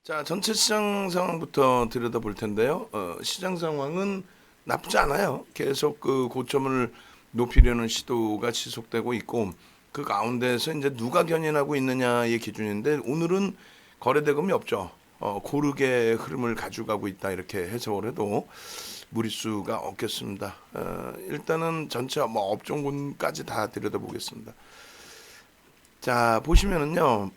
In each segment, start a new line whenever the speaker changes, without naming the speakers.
자, 전체 시장 상황부터 들여다볼 텐데요. 시장 상황은 나쁘지 않아요. 계속 그 고점을 높이려는 시도가 지속되고 있고, 그 가운데서 이제 누가 견인하고 있느냐의 기준인데, 오늘은 거래대금이 없죠. 고르게 흐름을 가져가고 있다 이렇게 해석을 해도 무리수가 없겠습니다. 일단은 전체 뭐 업종군까지 다 들여다보겠습니다. 자, 보시면은요.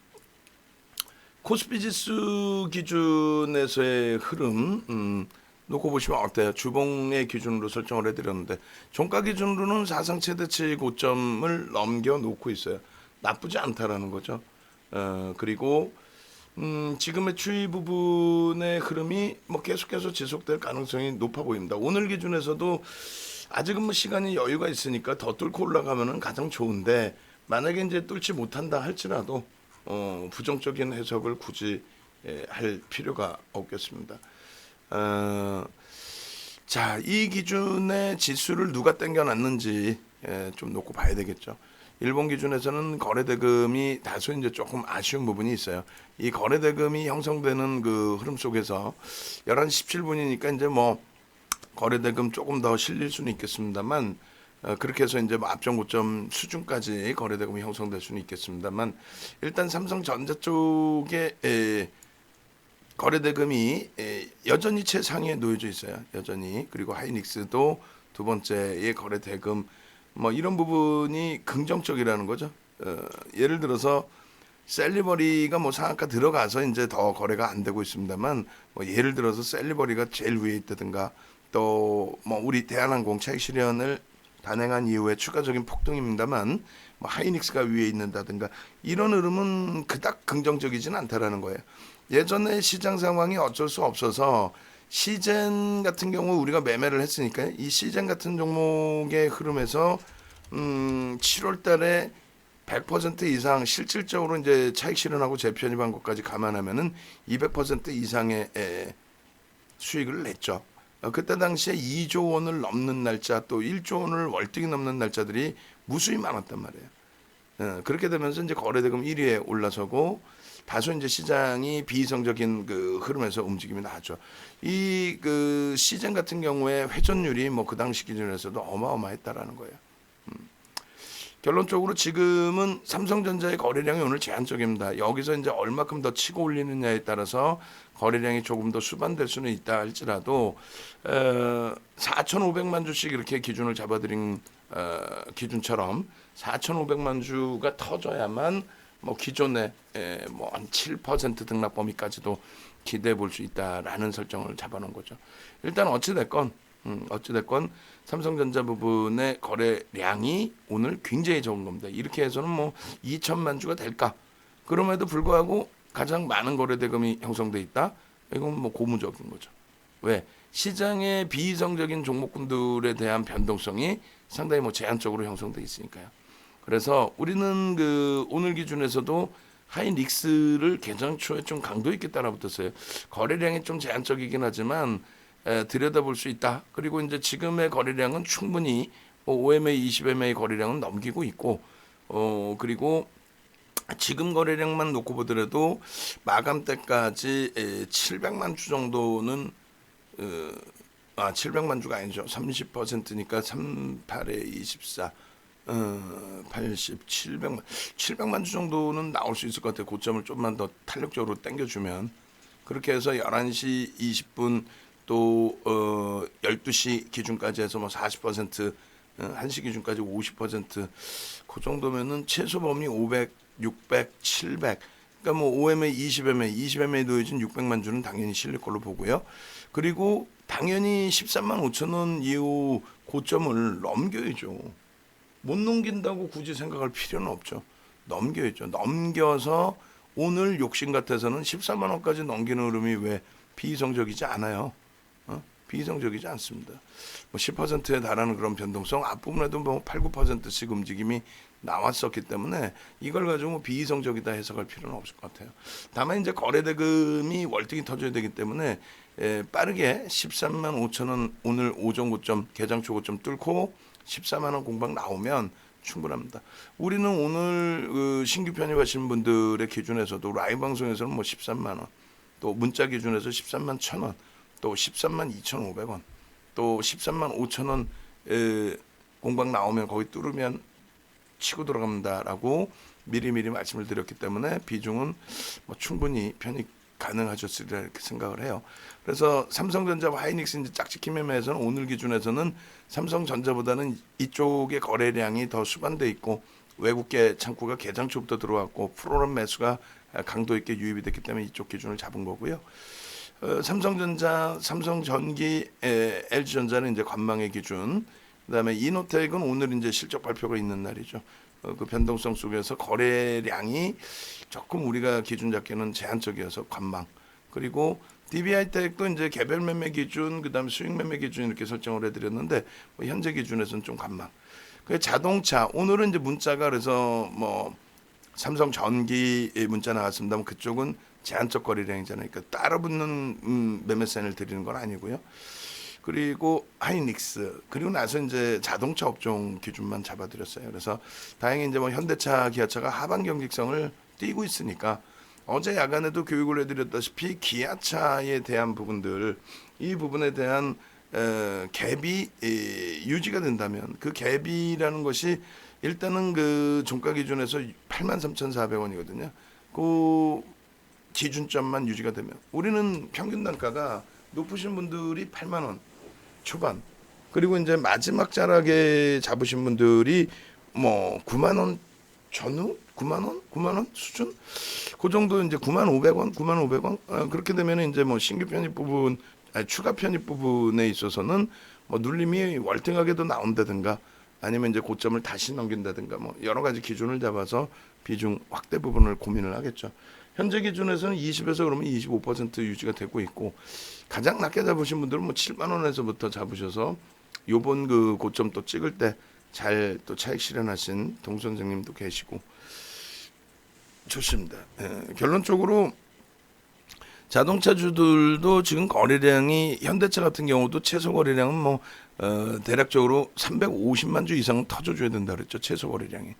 코스피 지수 기준에서의 흐름 놓고 보시면 어때요? 주봉의 기준으로 설정을 해드렸는데 종가 기준으로는 사상 최대치 고점을 넘겨 놓고 있어요. 나쁘지 않다라는 거죠. 그리고 지금의 추이 부분의 흐름이 뭐 계속해서 지속될 가능성이 높아 보입니다. 오늘 기준에서도 아직은 뭐 시간이 여유가 있으니까 더 뚫고 올라가면은 가장 좋은데 만약에 이제 뚫지 못한다 할지라도 부정적인 해석을 굳이 할 필요가 없겠습니다. 자, 이 기준의 지수를 누가 땡겨놨는지 좀 놓고 봐야 되겠죠. 일본 기준에서는 거래대금이 다소 이제 조금 아쉬운 부분이 있어요. 이 거래대금이 형성되는 그 흐름 속에서 11시 17분이니까 이제 뭐 거래대금 조금 더 실릴 수는 있겠습니다만 그렇게 해서 이제 뭐 앞전 고점 수준까지 거래대금이 형성될 수는 있겠습니다만 일단 삼성전자 쪽에 거래대금이 여전히 최상위에 놓여져 있어요. 여전히. 그리고 하이닉스도 두 번째의 거래대금 뭐 이런 부분이 긍정적이라는 거죠. 예를 들어서 셀리버리가 뭐 상한가 들어가서 이제 더 거래가 안 되고 있습니다만 뭐 예를 들어서 셀리버리가 제일 위에 있다든가 또 뭐 우리 대한항공 차익 실현을 단행한 이후에 추가적인 폭등입니다만 뭐 하이닉스가 위에 있는다든가 이런 흐름은 그닥 긍정적이진 않다라는 거예요. 예전에 시장 상황이 어쩔 수 없어서 시젠 같은 경우 우리가 매매를 했으니까 이 시젠 같은 종목의 흐름에서 7월 달에 100% 이상 실질적으로 이제 차익 실현하고 재편입한 것까지 감안하면은 200% 이상의 수익을 냈죠. 그때 당시에 2조 원을 넘는 날짜 또 1조 원을 월등히 넘는 날짜들이 무수히 많았단 말이에요. 그렇게 되면서 이제 거래대금 1위에 올라서고 다소 이제 시장이 비이성적인 그 흐름에서 움직임이 나죠. 이 그 시장 같은 경우에 회전율이 뭐 그 당시 기준에서도 어마어마했다라는 거예요. 결론적으로 지금은 삼성전자의 거래량이 오늘 제한적입니다. 여기서 이제 얼마큼 더 치고 올리느냐에 따라서 거래량이 조금 더 수반될 수는 있다 할지라도 4,500만 주씩 이렇게 기준을 잡아드린 기준처럼 4,500만 주가 터져야만 뭐 기존에 뭐한 7% 등락 범위까지도 기대해 볼 수 있다라는 설정을 잡아놓은 거죠. 일단 어찌됐건 삼성전자 부분의 거래량이 오늘 굉장히 적은 겁니다. 이렇게 해서는 뭐 2천만 주가 될까? 그럼에도 불구하고 가장 많은 거래대금이 형성돼 있다. 이건 뭐 고무적인 거죠. 왜? 시장의 비이성적인 종목군들에 대한 변동성이 상당히 뭐 제한적으로 형성돼 있으니까요. 그래서 우리는 그 오늘 기준에서도 하이닉스를 개장 초에 좀 강도 있게 따라붙었어요. 거래량이 좀 제한적이긴 하지만 들여다볼 수 있다. 그리고 이제 지금의 거래량은 충분히 OMA, 20MA 거래량은 넘기고 있고, 그리고 지금 거래량만 놓고 보더라도 마감 때까지 700만 주 정도는 700만 주가 아니죠. 30%니까 38에 24. 700만 주 정도는 나올 수 있을 것 같아요. 고점을 좀만 더 탄력적으로 당겨주면. 그렇게 해서 11시 20분 또 12시 기준까지 해서 뭐 40%, 1시 기준까지 50%그 정도면은 최소 범위 500, 600, 700. 그러니까 뭐 OMA, 20MA 놓여진 600만 주는 당연히 실릴 걸로 보고요. 그리고 당연히 13만 5천 원 이후 고점을 넘겨야죠. 못 넘긴다고 굳이 생각할 필요는 없죠. 넘겨야죠. 넘겨서 오늘 욕심 같아서는 14만 원까지 넘기는 흐름이 왜 비이성적이지 않아요. 비이성적이지 않습니다. 뭐 10%에 달하는 그런 변동성 앞부분에도 뭐 8, 9%씩 움직임이 나왔었기 때문에 이걸 가지고 뭐 비이성적이다 해석할 필요는 없을 것 같아요. 다만 이제 거래대금이 월등히 터져야 되기 때문에 빠르게 13만 5천 원 오늘 오전 고점 개장 초 고점 뚫고 14만 원 공방 나오면 충분합니다. 우리는 오늘 그 신규 편입하신 분들의 기준에서도 라이브 방송에서는 뭐 13만 원 또 문자 기준에서 13만 1,000원, 또 13만 2,500원, 또 13만 5,000원 공방 나오면 거기 뚫으면 치고 들어갑니다라고 미리미리 말씀을 드렸기 때문에 비중은 뭐 충분히 편입 가능하셨으리라 이렇게 생각을 해요. 그래서 삼성전자와 하이닉스 이제 짝짓기 매매에서는 오늘 기준에서는 삼성전자보다는 이쪽의 거래량이 더 수반돼 있고 외국계 창구가 개장 초부터 들어왔고 프로그램 매수가 강도 있게 유입이 됐기 때문에 이쪽 기준을 잡은 거고요. 삼성전자, 삼성전기, LG전자는 이제 관망의 기준. 그다음에 이노텍은 오늘 이제 실적 발표가 있는 날이죠. 그 변동성 속에서 거래량이 조금 우리가 기준 잡기는 제한적이어서 관망. 그리고 DB하이텍도 이제 개별 매매 기준, 그다음에 수익 매매 기준 이렇게 설정을 해드렸는데 뭐 현재 기준에서는 좀 관망. 그 자동차 오늘은 이제 문자가 그래서 뭐 삼성전기 문자 나왔습니다만 그쪽은 제한적 거래량이잖아요. 그러니까 따라 붙는 매매 사인을 드리는 건 아니고요. 그리고 하이닉스 그리고 나서 이제 자동차 업종 기준만 잡아드렸어요. 그래서 다행히 이제 뭐 현대차, 기아차가 하반 경직성을 띄고 있으니까 어제 야간에도 교육을 해드렸다시피 기아차에 대한 부분들 이 부분에 대한 갭이 유지가 된다면 그 갭이라는 것이 일단은 그 종가 기준에서 83,400원이거든요. 그 기준점만 유지가 되면 우리는 평균 단가가 높으신 분들이 8만 원 초반 그리고 이제 마지막 자락에 잡으신 분들이 뭐 9만 원 전후 9만 원 수준 그 정도 이제 9,500원 그렇게 되면 이제 뭐 신규 편입 부분 추가 편입 부분에 있어서는 뭐 눌림이 월등하게도 나온다든가 아니면 이제 고점을 다시 넘긴다든가 뭐 여러 가지 기준을 잡아서 비중 확대 부분을 고민을 하겠죠. 현재 기준에서는 20에서 그러면 25% 유지가 되고 있고 가장 낮게 잡으신 분들은 뭐 7만 원에서부터 잡으셔서 요번 그 고점 또 찍을 때 잘 또 차익 실현하신 동 선생님도 계시고 좋습니다. 결론적으로 자동차주들도 지금 거래량이 현대차 같은 경우도 최소 거래량은 뭐 대략적으로 350만 주 이상 터져줘야 된다 그랬죠. 최소 거래량이.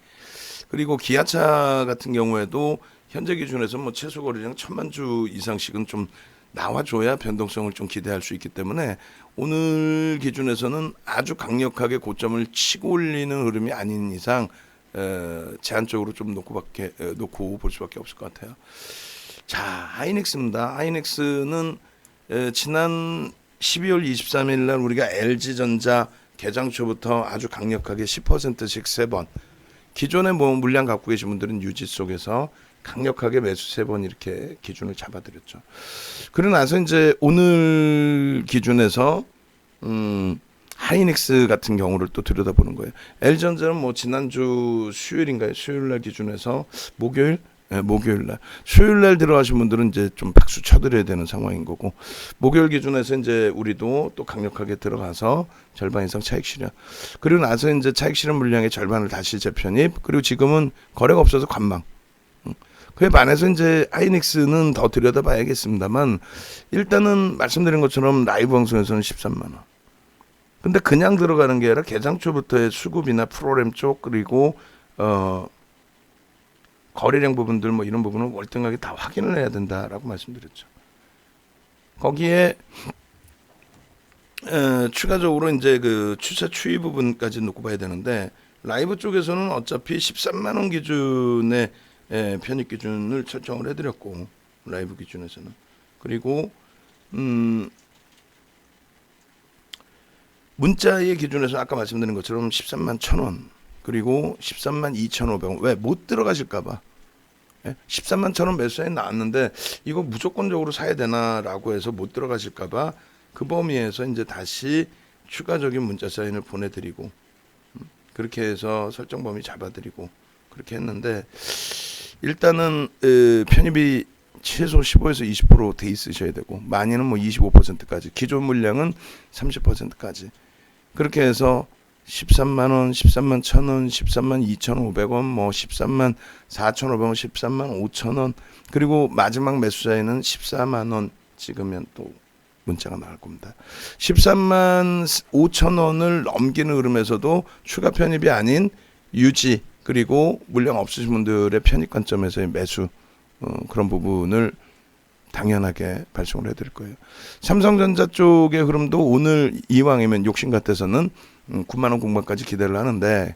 그리고 기아차 같은 경우에도 현재 기준에서 뭐 최소 거래량 1,000만 주 이상씩은 좀 나와줘야 변동성을 좀 기대할 수 있기 때문에 오늘 기준에서는 아주 강력하게 고점을 치고 올리는 흐름이 아닌 이상 제한적으로 좀 놓고 볼 수밖에 없을 것 같아요. 자, 하이닉스입니다. 하이닉스는 지난 12월 23일 날 우리가 LG전자 개장 초부터 아주 강력하게 10%씩 3번 기존에 뭐 물량 갖고 계신 분들은 유지 속에서 강력하게 매수 3번 이렇게 기준을 잡아드렸죠. 그러고 나서 이제 오늘 기준에서 하이닉스 같은 경우를 또 들여다보는 거예요. LG전자는 뭐 지난주 수요일인가요? 수요일날 기준에서 목요일 날 수요일 날 들어가신 분들은 이제 좀 박수 쳐드려야 되는 상황인 거고 목요일 기준에서 이제 우리도 또 강력하게 들어가서 절반 이상 차익 실현 그리고 나서 이제 차익 실현 물량의 절반을 다시 재편입 그리고 지금은 거래가 없어서 관망 그에 반해서 이제 하이닉스는 더 들여다봐야겠습니다만 일단은 말씀드린 것처럼 라이브 방송에서는 13만 원 근데 그냥 들어가는 게 아니라 개장 초부터의 수급이나 프로그램 쪽 그리고 거래량 부분들 뭐 이런 부분은 월등하게 다 확인을 해야 된다라고 말씀드렸죠. 거기에 추가적으로 이제 그 추세 추이 부분까지 놓고 봐야 되는데 라이브 쪽에서는 어차피 13만 원 기준의 편입 기준을 설정을 해드렸고 라이브 기준에서는 그리고 문자의 기준에서 아까 말씀드린 것처럼 13만 1,000원 그리고 13만 2,500원 왜 못 들어가실까봐 13만 1,000원 매수에 나왔는데 이거 무조건적으로 사야 되나라고 해서 못 들어가실까봐 그 범위에서 이제 다시 추가적인 문자 사인을 보내드리고 그렇게 해서 설정 범위 잡아드리고 그렇게 했는데 일단은 편입이 최소 15에서 20%돼 있으셔야 되고 많이는 뭐 25%까지 기존 물량은 30%까지 그렇게 해서 13만 원, 13만 1,000원, 13만 2,500원, 뭐 13만 4,500원, 13만 5,000원 그리고 마지막 매수자에는 14만 원 찍으면 또 문자가 나갈 겁니다. 13만 5천 원을 넘기는 흐름에서도 추가 편입이 아닌 유지 그리고 물량 없으신 분들의 편입 관점에서의 매수 그런 부분을 당연하게 발송을 해드릴 거예요. 삼성전자 쪽의 흐름도 오늘 이왕이면 욕심 같아서는 9만 원 공방까지 기대를 하는데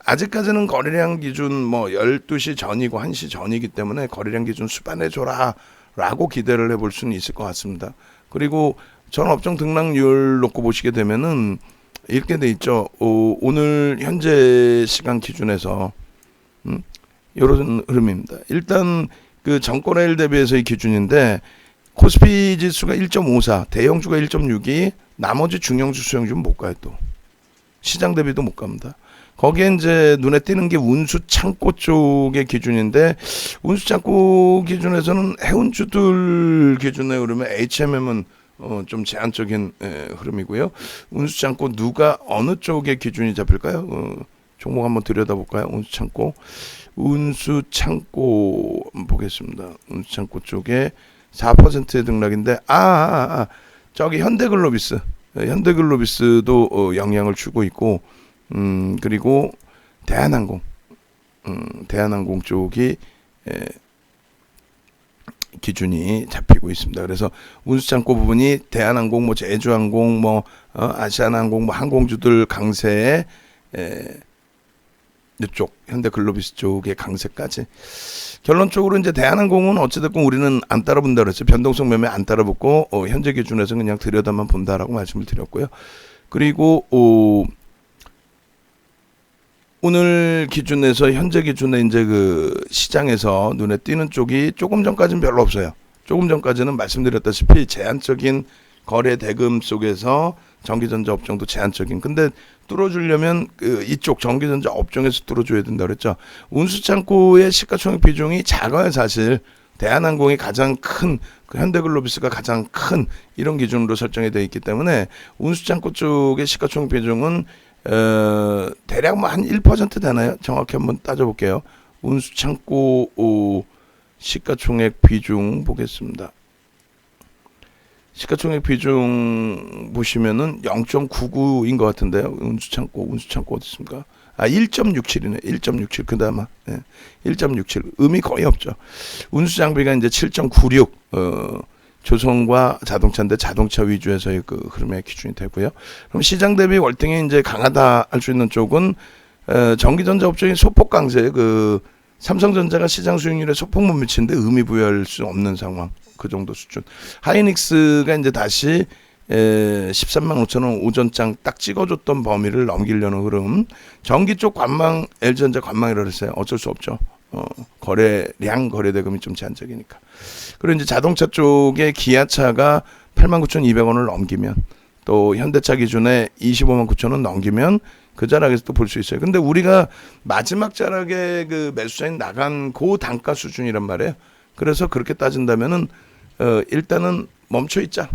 아직까지는 거래량 기준 뭐 12시 전이고 1시 전이기 때문에 거래량 기준 수반해줘라 라고 기대를 해볼 수는 있을 것 같습니다. 그리고 전 업종 등락률 놓고 보시게 되면은 이렇게 돼 있죠. 오늘 현재 시간 기준에서 이런 흐름입니다. 일단 그 전거래일 대비해서의 기준인데 코스피 지수가 1.54, 대형주가 1.62, 나머지 중형주 수형주는 못 가요. 또 시장 대비도 못 갑니다. 거기에 이제 눈에 띄는 게 운수창고 쪽의 기준인데 운수창고 기준에서는 해운주들 기준에 그러면 HMM은 좀 제한적인 흐름이고요. 운수창고 누가 어느 쪽의 기준이 잡힐까요? 종목 한번 들여다볼까요? 운수창고 보겠습니다. 운수창고 쪽에 4%의 등락인데 저기 현대글로비스도 영향을 주고 있고 그리고 대한항공 쪽이 기준이 잡히고 있습니다. 그래서 운수창고 부분이 대한항공, 뭐 제주항공, 뭐 아시아나항공, 뭐 항공주들 강세에 이쪽 현대글로비스 쪽의 강세까지 결론적으로 이제 대한항공은 어찌됐건 우리는 안 따라본다 그랬죠. 변동성 매매 안 따라붙고 현재 기준에서 그냥 들여다만 본다라고 말씀을 드렸고요. 그리고 오늘 기준에서 현재 기준에 이제 그 시장에서 눈에 띄는 쪽이 조금 전까지는 별로 없어요. 조금 전까지는 말씀드렸다시피 제한적인 거래 대금 속에서 전기전자 업종도 제한적인. 근데 뚫어주려면 이쪽 전기전자 업종에서 뚫어줘야 된다 그랬죠. 운수창고의 시가총액 비중이 작아요. 사실 대한항공이 가장 큰, 현대글로비스가 가장 큰 이런 기준으로 설정이 되어 있기 때문에 운수창고 쪽의 시가총액 비중은 대략 뭐 한 1% 되나요? 정확히 한번 따져볼게요. 운수창고 시가총액 비중 보겠습니다. 시가총액 비중 보시면은 0.99인 것 같은데요. 운수창고 어디 있습니까? 1.67이네. 1.67 그다음에 1.67 의미 거의 없죠. 운수장비가 이제 7.96 조선과 자동차인데 자동차 위주에서의 그 흐름의 기준이 되고요. 그럼 시장 대비 월등히 이제 강하다 할 수 있는 쪽은 전기전자 업종의 소폭 강세, 그 삼성전자가 시장 수익률에 소폭 못 미치는데 의미 부여할 수 없는 상황, 그 정도 수준. 하이닉스가 이제 다시 13만 5천 원 오전장 딱 찍어줬던 범위를 넘기려는 흐름. 전기 쪽 관망, LG전자 관망이라고 했어요. 어쩔 수 없죠. 거래량, 거래대금이 좀 제한적이니까. 그리고 이제 자동차 쪽에 기아차가 89,200원을 넘기면, 또 현대차 기준에 25만 9천 원 넘기면 그 자락에서 또 볼 수 있어요. 근데 우리가 마지막 자락에 그 매수자인 나간 그 단가 수준이란 말이에요. 그래서 그렇게 따진다면은 일단은 멈춰 있자.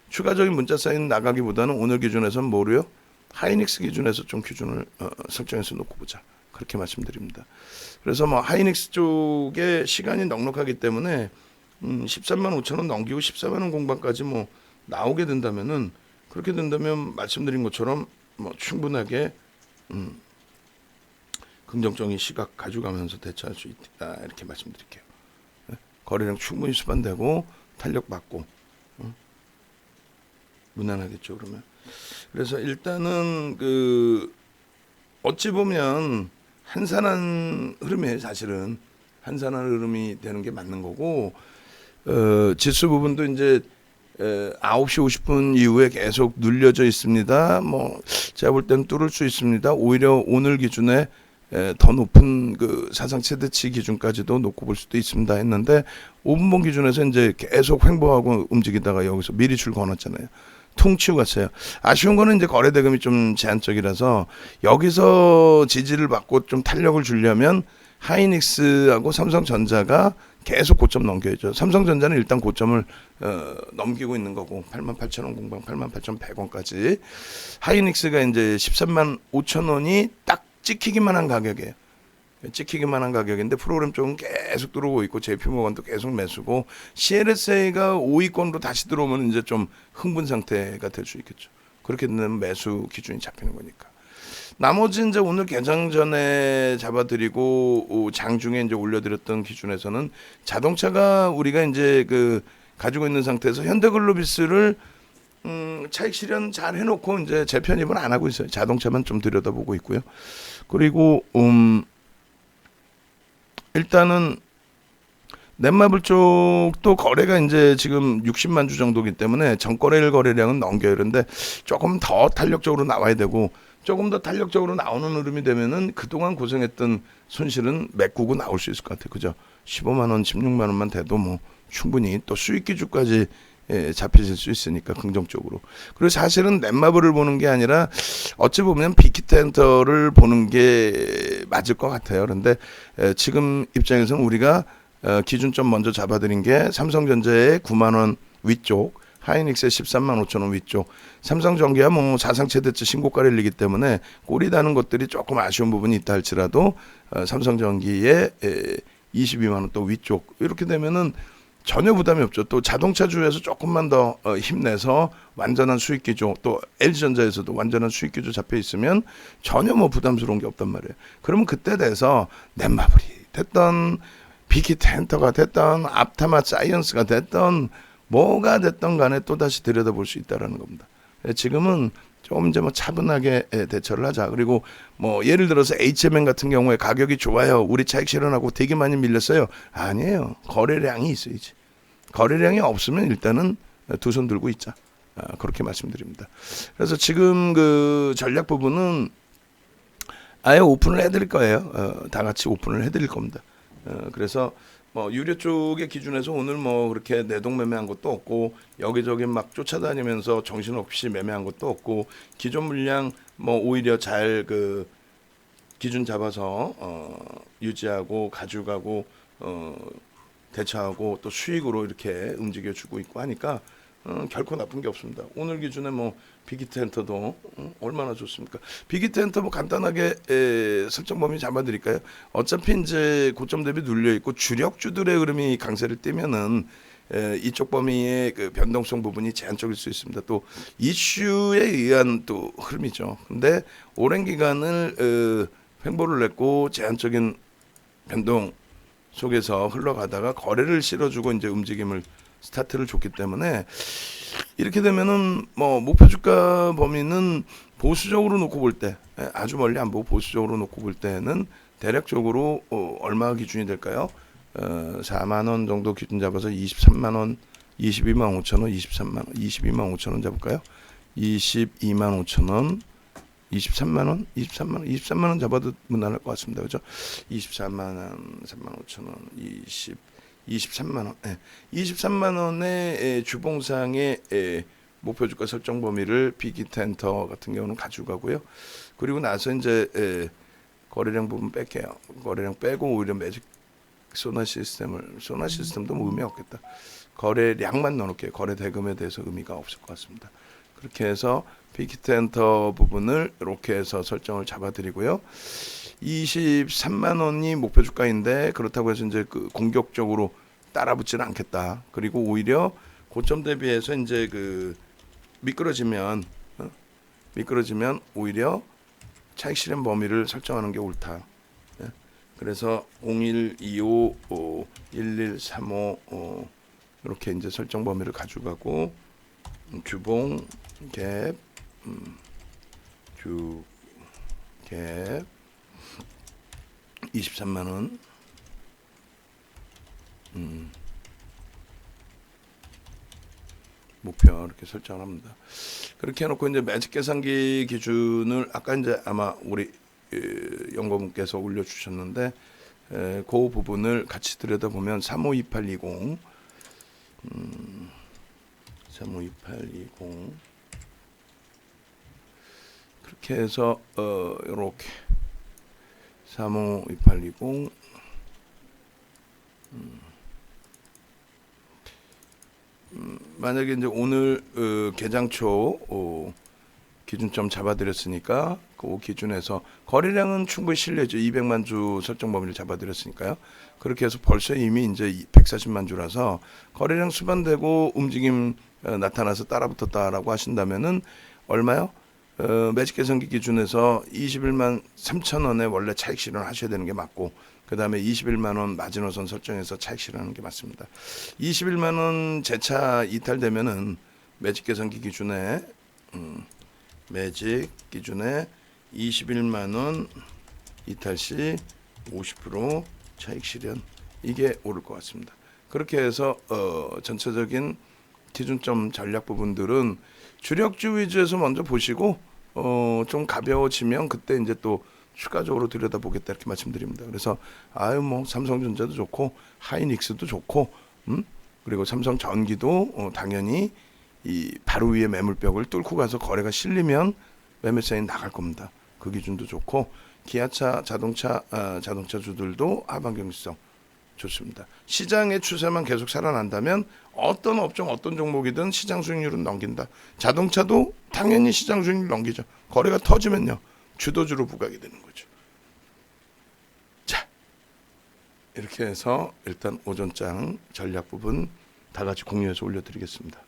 추가적인 문자 사인 나가기보다는 오늘 기준에서는 뭐로요? 하이닉스 기준에서 좀 기준을 설정해서 놓고 보자. 그렇게 말씀드립니다. 그래서 뭐 하이닉스 쪽에 시간이 넉넉하기 때문에 13만 5천 원 넘기고 14만 원 공방까지 뭐 나오게 된다면은, 그렇게 된다면 말씀드린 것처럼 뭐 충분하게 긍정적인 시각 가져가면서 대처할 수 있다, 이렇게 말씀드릴게요. 거래량 충분히 수반되고 탄력 받고 무난하겠죠. 그러면 그래서 일단은 그 어찌 보면 한산한 흐름이에요. 사실은 한산한 흐름이 되는 게 맞는 거고, 지수 부분도 이제 9시 50분 이후에 계속 눌려져 있습니다. 뭐 제가 볼 때는 뚫을 수 있습니다. 오히려 오늘 기준에 더 높은 그 사상 최대치 기준까지도 놓고 볼 수도 있습니다 했는데, 5분봉 기준에서 이제 계속 횡보하고 움직이다가 여기서 미리 줄 거놨잖아요. 퉁치고 갔어요. 아쉬운 거는 이제 거래 대금이 좀 제한적이라서 여기서 지지를 받고 좀 탄력을 주려면 하이닉스하고 삼성전자가 계속 고점 넘겨야죠. 삼성전자는 일단 고점을 넘기고 있는 거고 88,000원 공방 88,100원까지. 하이닉스가 이제 13만 5천 원이 딱 찍히기만 한 가격이에요. 찍히기만 한 가격인데 프로그램 쪽은 계속 들어오고 있고 JP모건도 계속 매수고, CLSA가 5위권으로 다시 들어오면 이제 좀 흥분 상태가 될 수 있겠죠. 그렇게 되면 매수 기준이 잡히는 거니까. 나머지 이제 오늘 개장 전에 잡아드리고 장중에 이제 올려드렸던 기준에서는 자동차가 우리가 이제 그 가지고 있는 상태에서 현대글로비스를 차익 실현 잘 해놓고 이제 재편입은 안 하고 있어요. 자동차만 좀 들여다보고 있고요. 그리고 일단은 넷마블 쪽도 거래가 이제 지금 60만 주 정도기 때문에 전거래일 거래량은 넘겨요. 그런데 조금 더 탄력적으로 나와야 되고 조금 더 탄력적으로 나오는 흐름이 되면은 그동안 고생했던 손실은 메꾸고 나올 수 있을 것 같아요. 그죠? 15만 원, 16만 원만 돼도 뭐 충분히 또 수익 기준까지 잡히실 수 있으니까 긍정적으로. 그리고 사실은 넷마블을 보는 게 아니라 어찌 보면 빅히트엔터를 보는 게 맞을 것 같아요. 그런데 지금 입장에서는 우리가 기준점 먼저 잡아드린 게 삼성전자의 9만 원 위쪽, 하이닉스의 13만 5천 원 위쪽. 삼성전기야 뭐 사상 최대치 신고가를 일리기 때문에 꼴이 다는 것들이 조금 아쉬운 부분이 있다 할지라도 삼성전기의 22만 원 또 위쪽 이렇게 되면은 전혀 부담이 없죠. 또 자동차주에서 조금만 더 힘내서 완전한 수익 기조, 또 LG전자에서도 완전한 수익 기조 잡혀 있으면 전혀 뭐 부담스러운 게 없단 말이에요. 그러면 그때 돼서 넷마블이 됐던 빅히트엔터가 됐던 앞타마 사이언스가 됐던 뭐가 됐던 간에 또 다시 들여다볼 수 있다라는 겁니다. 지금은 좀 이제 뭐 차분하게 대처를 하자. 그리고 뭐 예를 들어서 HMN 같은 경우에 가격이 좋아요. 우리 차익 실현하고 되게 많이 밀렸어요. 아니에요. 거래량이 있어야지. 거래량이 없으면 일단은 두 손 들고 있자. 그렇게 말씀드립니다. 그래서 지금 그 전략 부분은 아예 오픈을 해드릴 거예요. 다 같이 오픈을 해드릴 겁니다. 그래서 뭐 유료 쪽의 기준에서 오늘 뭐 그렇게 내동 매매한 것도 없고 여기저기 막 쫓아다니면서 정신없이 매매한 것도 없고 기존 물량 뭐 오히려 잘 그 기준 잡아서 유지하고 가져가고 대처하고 또 수익으로 이렇게 움직여주고 있고 하니까 결코 나쁜 게 없습니다. 오늘 기준에 뭐 빅히트엔터도 얼마나 좋습니까? 빅히트엔터 뭐 간단하게 설정 범위 잡아드릴까요? 어차피 이제 고점 대비 눌려 있고 주력주들의 흐름이 강세를 띄면은 이쪽 범위의 그 변동성 부분이 제한적일 수 있습니다. 또 이슈에 의한 또 흐름이죠. 근데 오랜 기간을 횡보를 냈고 제한적인 변동 속에서 흘러가다가 거래를 실어주고 이제 움직임을 스타트를 줬기 때문에 이렇게 되면은 뭐 목표 주가 범위는 보수적으로 놓고 볼 때 아주 멀리 안 보고 보수적으로 놓고 볼 때는 대략적으로 얼마 기준이 될까요? 4만 원 정도 기준 잡아서 23만 원, 22만 5천 원, 23만 원, 22만 5천 원 잡을까요? 22만 5천 원, 23만 원, 23만 원, 23만 원 잡아도 무난할 것 같습니다. 그죠? 24만 원, 3만 5천 원, 23만 원. 23만 원의 주봉상의 목표 주가 설정 범위를 빅히트엔터 같은 경우는 가져가고요. 그리고 나서 이제 거래량 부분 뺄게요. 거래량 빼고 오히려 매직 소나 시스템도 뭐 의미 없겠다. 거래량만 넣어놓을게요. 거래 대금에 대해서 의미가 없을 것 같습니다. 그렇게 해서 빅히트엔터 부분을 이렇게 해서 설정을 잡아드리고요. 23만 원이 목표 주가인데 그렇다고 해서 이제 그 공격적으로 따라붙지는 않겠다. 그리고 오히려 고점 대비해서 이제 그 미끄러지면 오히려 차익 실현 범위를 설정하는 게 옳다. 그래서 0125 1135 이렇게 이제 설정 범위를 가져가고 주봉 갭 갭 23만 원 목표 이렇게 설정을 합니다. 그렇게 해놓고 이제 매직 계산기 기준을 아까 이제 아마 우리 연구분께서 올려주셨는데 그 부분을 같이 들여다보면 352820 352820 그렇게 해서 이렇게 352820 만약에 이제 오늘 개장 초 기준점 잡아드렸으니까 그 기준에서 거래량은 충분히 실내죠. 200만 주 설정 범위를 잡아드렸으니까요. 그렇게 해서 벌써 이미 이제 140만 주라서 거래량 수반되고 움직임 나타나서 따라붙었다라고 하신다면은 얼마요? 매직 계산기 기준에서 21만 3천 원에 원래 차익 실현하셔야 되는 게 맞고, 그 다음에 21만 원 마지노선 설정해서 차익 실현하는 게 맞습니다. 21만 원 재차 이탈되면은 매직 계산기 기준에 매직 기준에 21만 원 이탈 시 50% 차익 실현, 이게 오를 것 같습니다. 그렇게 해서 전체적인 기준점 전략 부분들은 주력주 위주에서 먼저 보시고 좀 가벼워지면 그때 이제 또 추가적으로 들여다보겠다, 이렇게 말씀드립니다. 그래서 뭐 삼성전자도 좋고 하이닉스도 좋고 그리고 삼성전기도 당연히 이 바로 위에 매물벽을 뚫고 가서 거래가 실리면 매매 사인 나갈 겁니다. 그 기준도 좋고, 기아차, 자동차주들도 하반 경직성 좋습니다. 시장의 추세만 계속 살아난다면 어떤 업종, 어떤 종목이든 시장 수익률은 넘긴다. 자동차도 당연히 시장 수익률 넘기죠. 거래가 터지면요, 주도주로 부각이 되는 거죠. 자, 이렇게 해서 일단 오전장 전략 부분 다 같이 공유해서 올려드리겠습니다.